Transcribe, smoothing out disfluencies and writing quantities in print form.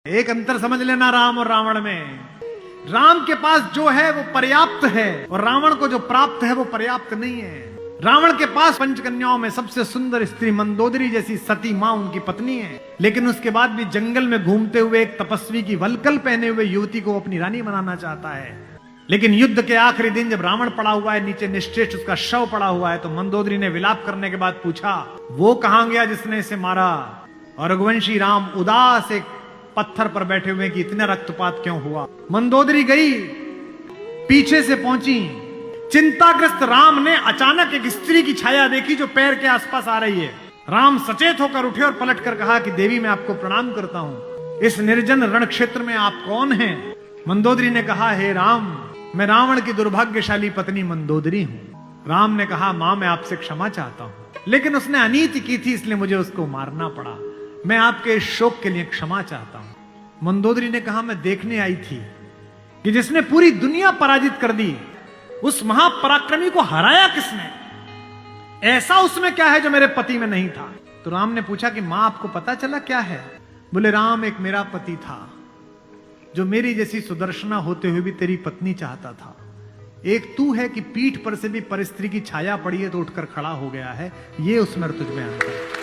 एक अंतर समझ लेना राम और रावण में। राम के पास जो है वो पर्याप्त है और रावण को जो प्राप्त है वो पर्याप्त नहीं है। रावण के पास पंचकन्याओं में सबसे सुंदर स्त्री मंदोदरी जैसी सती मां उनकी पत्नी है, लेकिन उसके बाद भी जंगल में घूमते हुए एक तपस्वी की वलकल पहने हुए युवती को अपनी रानी बनाना चाहता है। लेकिन युद्ध के आखिरी दिन जब रावण पड़ा हुआ है, नीचे निश्चेष्ट उसका शव पड़ा हुआ है, तो मंदोदरी ने विलाप करने के बाद पूछा, वो कहां गया जिसने इसे मारा? और रघुवंशी राम उदास एक पत्थर पर बैठे हुए कि इतना रक्तपात क्यों हुआ। मंदोदरी गई, पीछे से पहुंची। चिंताग्रस्त राम ने अचानक एक स्त्री की छाया देखी जो पैर के आसपास आ रही है। राम सचेत होकर उठे और पलट कर कहा कि देवी मैं आपको प्रणाम करता हूं, इस निर्जन रण क्षेत्र में आप कौन हैं? मंदोदरी ने कहा, हे राम, मैं रावण की दुर्भाग्यशाली पत्नी मंदोदरी हूं। राम ने कहा, मां मैं आपसे क्षमा चाहता हूं, लेकिन उसने अनीति की थी इसलिए मुझे उसको मारना पड़ा। मैं आपके इस शोक के लिए क्षमा चाहता हूं। मंदोदरी ने कहा, मैं देखने आई थी कि जिसने पूरी दुनिया पराजित कर दी, उस महापराक्रमी को हराया किसने? ऐसा उसमें क्या है जो मेरे पति में नहीं था? तो राम ने पूछा कि मां आपको पता चला क्या है? बोले, राम एक मेरा पति था जो मेरी जैसी सुदर्शना होते हुए भी तेरी पत्नी चाहता था। एक तू है कि पीठ पर से भी परस्त्री की छाया पड़ी है तो उठकर खड़ा हो गया है, ये उसमें तुझ में अंतर है।